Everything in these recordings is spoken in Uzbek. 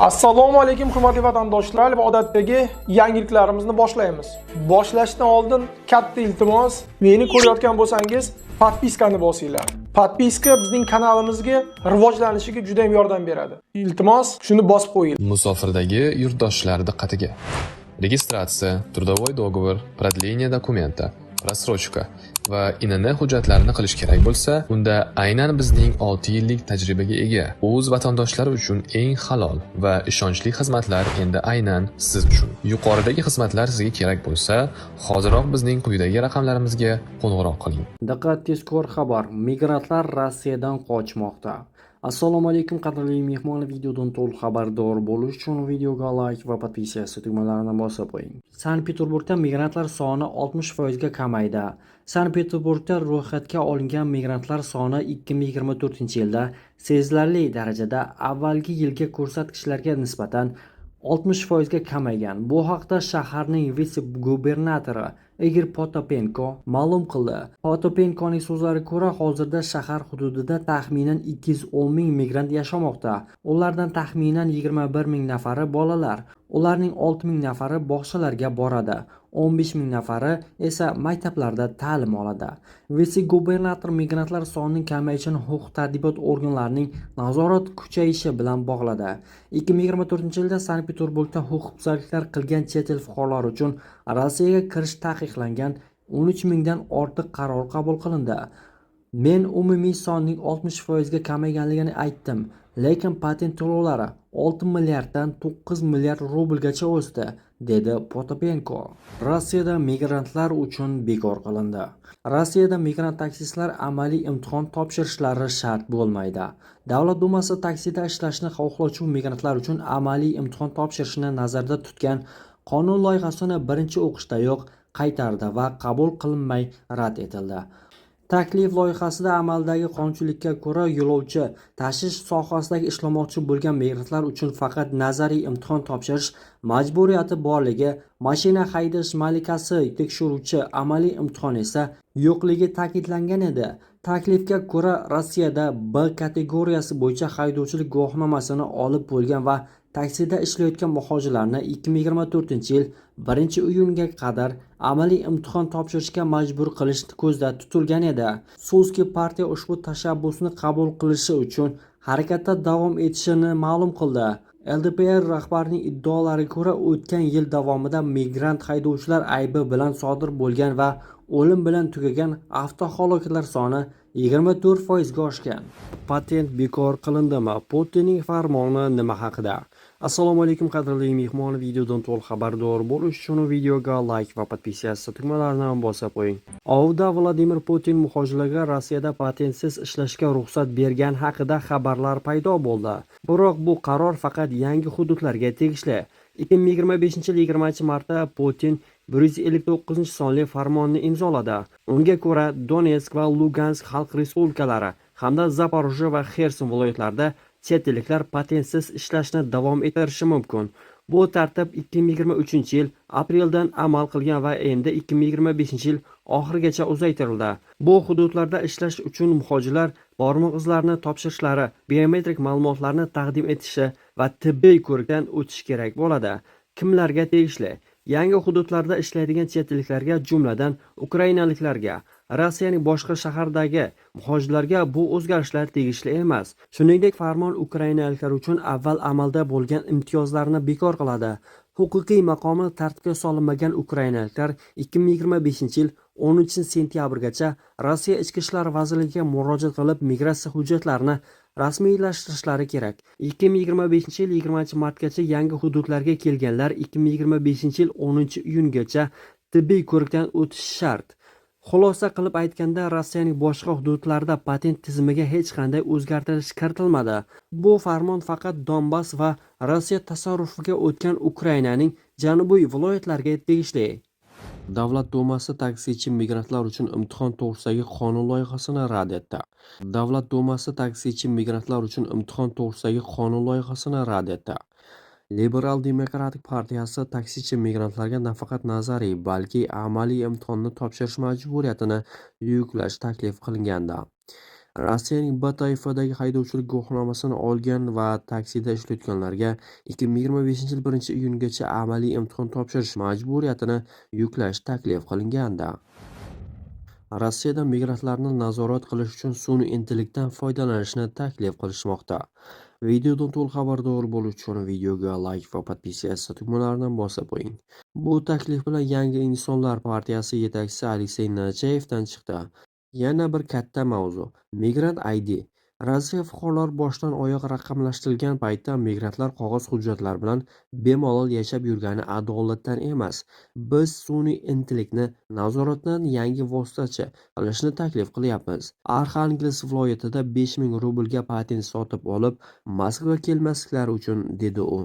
Assalomu alaykum hurmatli vatandoshlar va odatdagi yangiliklarimizni boshlaymiz. Boshlashdan oldin katta iltimos, meni ko'rayotgan bo'lsangiz, podpiskani bosinglar. Podpiska bizning kanalimizga rivojlanishiga juda ham yordam beradi. Iltimos, shuni bosib qo'ying. Musofirdagi yurtdoshlar diqqatiga. Registratsiya, трудовой договор, продление документа, рассрочка va INN hujjatlarini qilish kerak bo'lsa, unda aynan bizning 6 yillik tajribaga ega o'z vatandoshlari uchun eng halol va ishonchli xizmatlar endi aynan siz uchun. Yuqoridagi xizmatlar sizga kerak bo'lsa, hoziroq bizning quyidagi raqamlarimizga qo'ng'iroq qiling. Diqqat, tezkor xabar. Migrantlar Rossiyadan qochmoqda. Assalomu alaykum qadrli mehmonlar, videodan to'liq xabardor bo'lish uchun videoga like va podpiska tugmalarini bosib qo'ying. Sankt-Peterburgda migrantlar soni 60% ga kamaydi. Sankt-Peterburgda ro'yxatga olingan migrantlar soni 2024-yilda sezilarli darajada avvalgi yilgi ko'rsatkichlarga nisbatan 60% ga kamaygan. Bu haqda shaharning vitse-gubernatori Igor Potopenko ma'lum qildi. Potopenkoning so'zlariga ko'ra, hozirda shahar hududida taxminan 210 ming migrant yashamoqda. Ulardan taxminan 21 ming nafari bolalar. Ularning 6 ming nafari bog'chalarga boradi. 15 ming nafari esa maktablarda ta'lim oladi. Vitse-gubernator migrantlar sonining kamayishini huquq-tartibot organlarining nazorat kuchayishi bilan bog'ladi. 2024-yilda Sankt-Peterburgda huquqbuzarliklar qilgan chet el fuqarolari uchun Rossiyaga kirish taqiqlangan 13 mingdan ortiq qaror qabul qilindi. Men umumiy sonning 60% ga kamayganligini aytdim, lekin patent to'lovlari 6 milliarddan 9 milliard rublgacha o'sdi, dedi Potopenko. Rossiyada migrantlar uchun bekor qilindi. Rossiyada migrant taksistlar amaliy imtihon topshirishlari shart bo'lmaydi. Davlat dumasi taksida ishlashni xohlovchi migrantlar uchun amaliy imtihon topshirishni nazarda tutgan qonun loyihasini birinchi o'qishdayoq qaytardi va qabul qilinmay rad etildi. Taklif loyihasida amaldagi qonunchilikka ko'ra yo'lovchi tashish sohasidagi ishlamoqchi bo'lgan migrantlar uchun faqat nazariy imtihon topshirish majburiyati borligi, mashina haydash malakasi tekshiruvchi amaliy imtihon esa yo'qligi ta'kidlangan edi. Taklifga ko'ra Rossiyada B kategoriyasi bo'yicha haydovchilik guvohnomasini olib bo'lgan va taksida ishlayotgan muhojirlarni 2024-yil 1-iyunga qadar amaliy imtihon topshirishga majbur qilish ko'zda tutilgan edi. So'zki partiya ushbu tashabbusni qabul qilishi uchun harakatda davom etishini ma'lum qildi. LDPR rahbarining iddaolariga ko'ra, o'tgan yil davomida migrant haydovchilar aybi bilan sodir bo'lgan va o'lim bilan tugagan avtohalokatlar soni 24% ga oshgan. Patent bekor qilindimi? Putinning farmoni nima haqida? Assalomu alaykum qadrli mehmon, videodan to'liq xabardor bo'lish uchun videoga like va podpiska tugmalarini bosib qo'ying. Ovda Vladimir Putin muhojirlarga Rossiyada patentsiz ishlashga ruxsat bergan haqida xabarlar paydo bo'ldi. Biroq bu qaror faqat yangi hududlarga tegishli. 2025-yil 20-martda Putin 159 sonli farmonni imzoladi. Unga ko'ra Donetsk va Lugansk xalq respublikalari hamda Zaporojye va Xerson viloyatlarida chet elliklar patentsiz ishlashni davom ettirishi mumkin. Bu tartib 2023-yil apreldan amal qilgan va endi 2025-yil oxirigacha uzaytirildi. Bu hududlarda ishlash uchun muhojirlar barmoq izlarini topshirishlari, biometrik ma'lumotlarni taqdim etishi va tibbiy ko'rikdan o'tishi kerak bo'ladi. Kimlarga tegishli? Yangi hududlarda ishlaydigan chet elliklarga, jumladan ukrainaliklarga. Rossiyaning boshqa shahardagi muhojirlarga bu o'zgarishlar tegishli emas. Shuningdek, farmon ukrainaliklar uchun avval amalda bo'lgan imtiyozlarni bekor qiladi. Huquqiy maqomi tartibga solinmagan ukrainaliklar 2025-yil 10-sentyabrgacha Rossiya ichki ishlar vazirligiga murojaat qilib, migratsiya hujjatlarini rasmiylashtirishlari kerak. 2025-yil 20-martgacha yangi hududlarga kelganlar 2025-yil 10-iyungacha tibbiy ko'rikdan o'tishi shart. Xulosa qilib aytganda, Rossiyaning boshqa hududlarida patent tizimiga hech qanday o'zgartirish kiritilmadi. Bu farmon faqat Donbass va Rossiya tasarrufiga o'tgan Ukrainaning janubiy viloyatlariga tegishli. Davlat dumasi taksichi migrantlar uchun imtihon to'g'risidagi qonun loyihasini rad etdi. Davlat dumasi taksichi migrantlar uchun imtihon to'g'risidagi qonun loyihasini rad etdi. Liberal demokratik partiyasi taksichi migrantlarga nafaqat nazariy, balki amaliy imtihonni topshirish majburiyatini yuklash taklif qilganda, Rossiyaning B toifadagi haydovchilik guvohnomasini olgan va taksida ishlayotganlarga 2025-yil 1-iyungacha amaliy imtihon topshirish majburiyatini yuklash taklif qilingandi. Rossiyada migrantlarni nazorat qilish uchun sun'iy intellektdan foydalanishni taklif qilishmoqda. Videodan to'liq xabardor bo'lish uchun videoga like va podpiskatsiya tugmalaridan bosib qo'ying. Bu taklif bilan Yangi insonlar partiyasi yetakchisi Aleksey Nachayevdan chiqdi. Yana bir katta mavzu — Migrant ID. Rossiya fuqarolari boshdan oyoq raqamlashtirilgan paytda migrantlar qog'oz hujjatlar bilan bemalol yashab yurgani adolatdan emas. Biz sun'iy intellektni nazoratdan yangi vositachi qilishni taklif qilyapmiz. Arxangelsk viloyatida 5000 rublga patent sotib olib, Moskvaga kelmasliklari uchun, dedi u.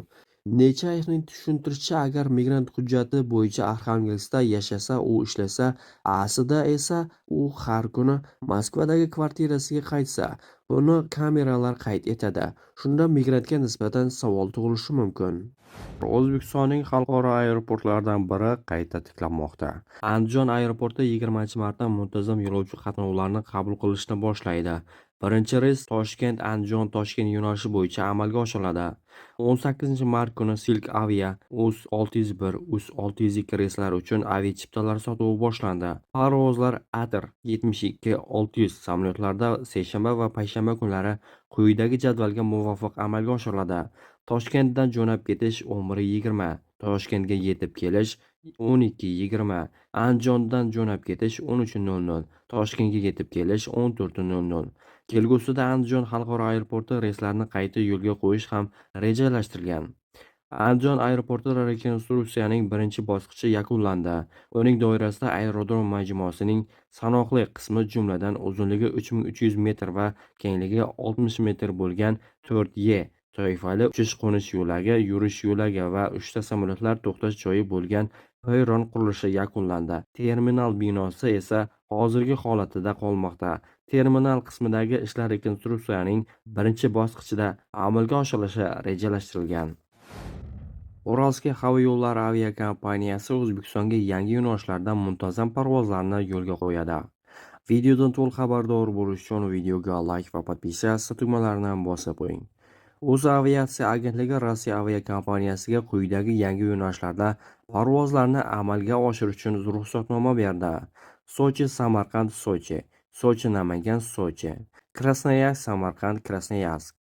Nechayevning tushuntirishicha, agar migrant hujjati bo'yicha Arxangelskda yashasa, u ishlasa, aslida esa u har kuni Moskvadagi kvartirasiga qaytsa, buni kameralar qayd etadi. Shunda migrantga nisbatan savol tug'ilishi mumkin. O'zbekistonning xalqaro aeroportlaridan biri qayta tiklanmoqda. Andijon aeroporti 20-martdan muntazam yo'lovchi qatnovlarini qabul qilishni boshlaydi. Birinchi reys Toshkent-Andijon-Toshkent yo'nalishi bo'yicha amalga oshiriladi. 18-mart kuni Silk Avia US-601, US-602 reyslari uchun aviachiptalar sotuvi boshlandi. Parvozlar Atir 72-600 samolyotlarda seshanba va payshanba kunlari quyidagi jadvalga muvofiq amalga oshiriladi. Toshkentdan jo'nab ketish 11:20, Toshkentga yetib kelish 12:20, Andijondan jo'nab ketish 13:00, Toshkentga yetib kelish 14:00. Kelgusida Andijon xalqaro aeroporti reyslarini qayta yo'lga qo'yish ham rejalashtirilgan. Andijon aeroporti rekonstruksiyaning birinchi bosqichi yakunlandi. Uning doirasida aerodrom majmuasining sanoqli qismi, jumladan uzunligi 3300 metr va kengligi 60 metr bo'lgan 4E toifali uchish-qo'nish yo'lagi, yurish yo'lagi va 3 ta samolyotlar to'xtash joyi bo'lgan perron qurilishi yakunlandi. Terminal binosi esa hozirgi holatida qolmoqda. Terminal qismidagi ishlar rekonstruksiyaning birinchi bosqichida amalga oshirilishi rejalashtirilgan. Uralskiy havo yo'llari aviakompaniyasi O'zbekistonga yangi yo'nalishlardan muntazam parvozlarni yo'lga qo'yadi. Videodan to'liq xabardor bo'lish uchun videoga like va podpiskatsiya tugmalaridan bosib qo'ying. O'zaviatsiya agentligi Rossiya aviakompaniyasiga quyidagi yangi yo'nalishlarda parvozlarni amalga oshirish uchun ruxsatnoma berdi. Sochi-Samarqand-Sochi, Sochi-Namangan-Sochi, Krasnoyarsk-Samarqand-Krasnoyarsk,